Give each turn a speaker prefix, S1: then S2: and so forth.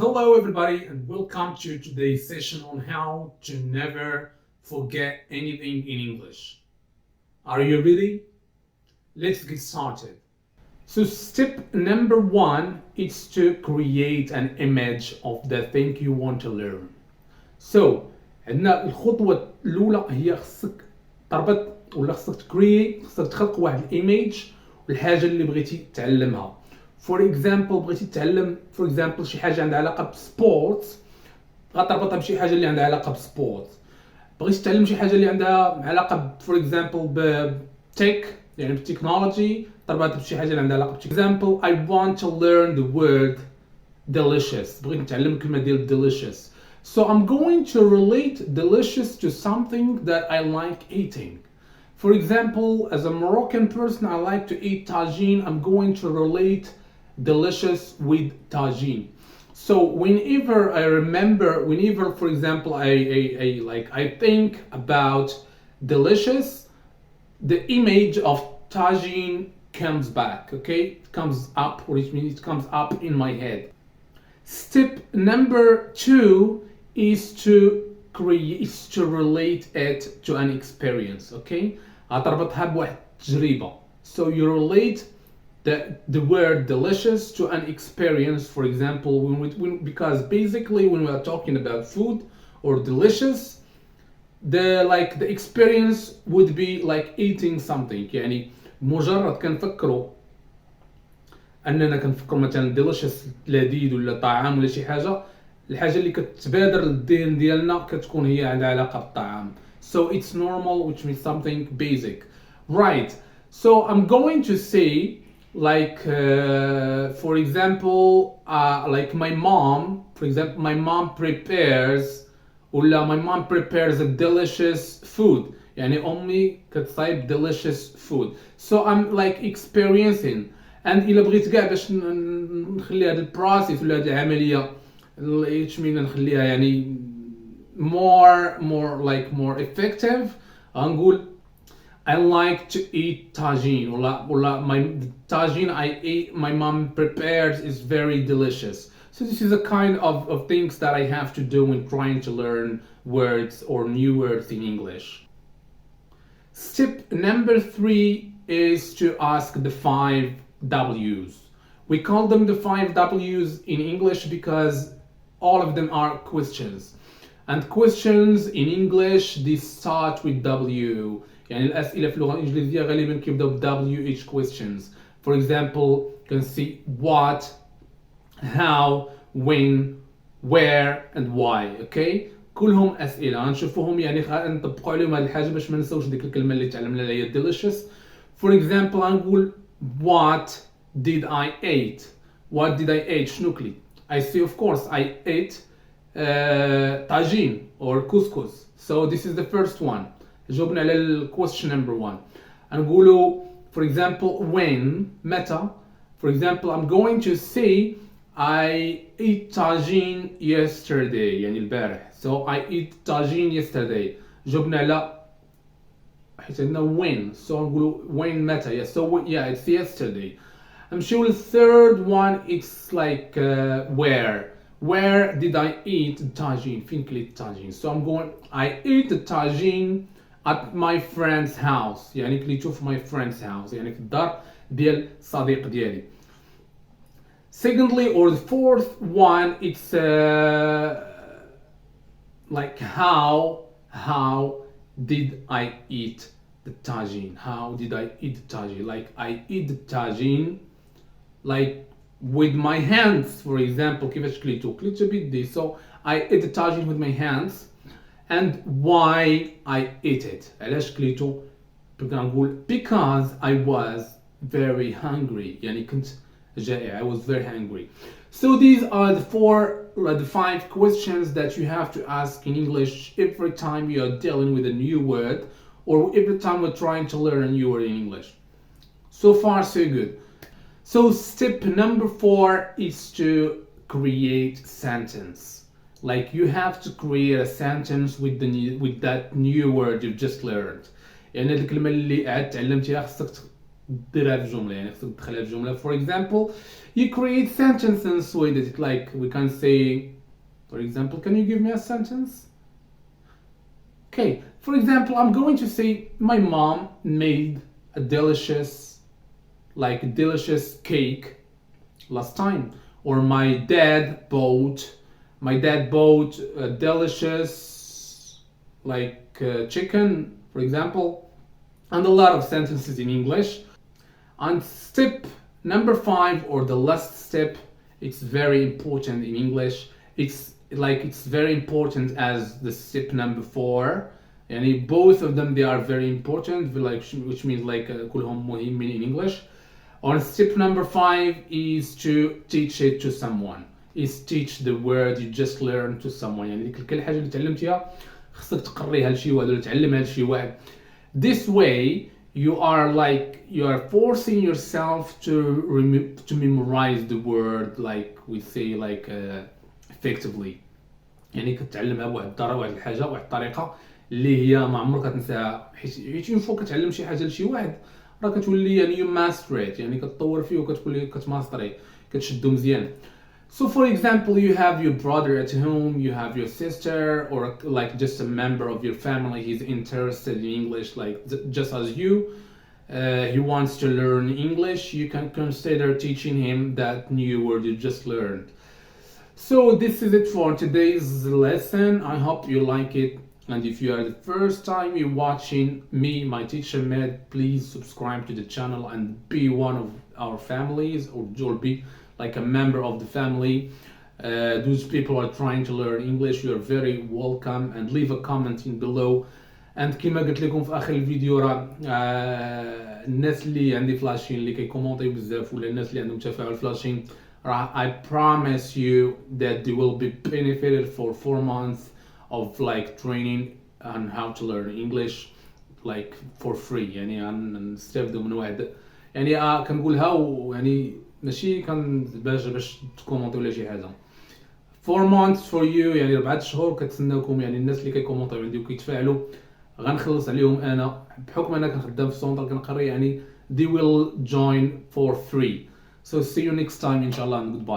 S1: Hello everybody and welcome to today's session on how to never forget anything in English. Are you ready? Let's get started. So step number 1 is to create an image of the thing you want to learn. So عندنا الخطوة الأولى هي خصك تربط ولا خصك خصك تخلق واحد الايميج والحاجة اللي بغيتي تعلمها. For example بغيتي تعلم شي حاجة عندها علاقة بسبورت غتربطها بشي حاجة اللي عندها علاقة بسبورت. بغيتي تعلم شي حاجة اللي عندها علاقة for example بتك يعني بالتكنولوجي تربطها بشي حاجة اللي عندها علاقة For example I want to learn the word delicious. بغيت نتعلم الكلمة ديال delicious. So I'm going to relate delicious to something that I like eating. For example, as a Moroccan person, I like to eat tagine. I'm going to relate delicious with tagine. So whenever for example, I think about delicious, the image of tagine comes back, okay? It comes up, which means it comes up in my head. Step number 2 is to relate it to an experience, okay? هتربطها بواحد تجربة. So you relate the word delicious to an experience. For example, because basically when we are talking about food or delicious, the experience would be like eating something. يعني مجرد كنفكروا اننا كنفكروا مثلا delicious لذيذ ولا طعام ولا شي حاجة الحاجة اللي كتبادر للذهن ديالنا كتكون هي عندها علاقة بالطعام. So it's normal, which means something basic. Right. So I'm going to say for example, like my mom prepares a delicious food. يعني أمي كتصايب delicious food. So I'm like experiencing. And إلا بغيت كاع باش نخلي هذا البروسيس ولا هذه العملية نخليها يعني more effective غنقول I like to eat tagine ولا the tagine my mom prepares is very delicious. So this is a kind of things that I have to do when trying to learn words or new words in English. Step number 3 is to ask the 5 W's. We call them the 5 W's in English because all of them are questions. And questions in English they start with W. يعني الأسئلة في اللغة الإنجليزية غالبا كيبداو ب W each questions. For example, you can see what, how, when, where and why. Okay? كلهم أسئلة غنشوفوهم يعني نطبقوا عليهم هذه الحاجة باش ما نساوش ديك الكلمة اللي تعلمنا اللي هي delicious. For example غنقول what did I eat? What did I eat? شنو كليت؟ I say of course I ate tagine or couscous. So this is the first one. جاوبنا على question number 1. نقولوا for example when متى. For example I'm going to say I ate tagine yesterday يعني البارح. So I ate tagine yesterday. جاوبنا على حيت عندنا when. So نقولوا when متى. So yeah it's yesterday. I'm sure the third one it's like where did I eat tagine? فين كليت tagine? So I'm going I ate the tagine at my friend's house. يعني كليتو في my friend's house يعني في الدار ديال صديق ديالي. Secondly or the fourth one it's like how did I eat the tagine? How did I eat the tagine? Like I eat the tagine like with my hands. For example كيفاش كليتو بيدي. So I ate the tagine with my hands. And why I ate it. علاش كليتو؟ نقول because I was very hungry. يعني كنت جائع. I was very hungry. So these are the 5 questions that you have to ask in English every time you are dealing with a new word or every time we're trying to learn a new word in English. So far so good. So step number 4 is to create sentence. Like you have to create a sentence with that new word you've just learned. يعني هذه الكلمة اللي عاد تعلمتيها خصك ديرها في جملة يعني خصك تدخلها في جملة. For example, you create sentences with it, like we can say, for example, can you give me a sentence? Okay, for example, I'm going to say my mom made a delicious cake last time, or my dad bought a delicious chicken, for example, and a lot of sentences in English. And step number 5, or the last step, it's very important in English. It's very important as the step number 4. And both of them, they are very important, which means كلهم مهمين in English. On step number 5 is to teach it to someone. Is teach the word you just learned to someone. يعني كل حاجة اللي تعلمتيها خصك تقريها لشي واحد ولا تعلمها لشي واحد. This way you are forcing yourself to memorize the word, like we say, effectively. يعني كتعلمها بواحد الطريقة، واحد الحاجة، واحد الطريقة اللي هي ما عمرك تنساها، حيت اون فوا كتعلم شي حاجة لشي واحد راه كتولي يعني you master it، يعني كتطور فيه وكتولي كتماستري، كتشدو مزيان. So for example, you have your brother at home, you have your sister, or like just a member of your family. He's interested in English, just as you. He wants to learn English. You can consider teaching him that new word you just learned. So this is it for today's lesson. I hope you like it. And if you are the first time you're watching me, my teacher Med, please subscribe to the channel and be one of our families, or be like a member of the family. Those people are trying to learn English. You are very welcome, and leave a comment in below. And كما قلت لكم في اخر الفيديو راه الناس اللي عندي فلاشين اللي كيكومونطيو بزاف ولا الناس اللي عندهم تفاعل فلاشين راه I promise you that they will be benefited for 4 months of training on how to learn English for free. يعني غنستافدوا من واحد يعني كنقولها ويعني ماشي باش تكومونطيو ولا شي حاجه. 4 months for you، يعني 4 شهور كتسناوكم. يعني الناس اللي كيكومونطيو عندي وكيتفاعلوا غنخلص عليهم انا بحكم انا كنخدم في السونتر كنقري، يعني they will join for free. So see you next time inshallah and goodbye.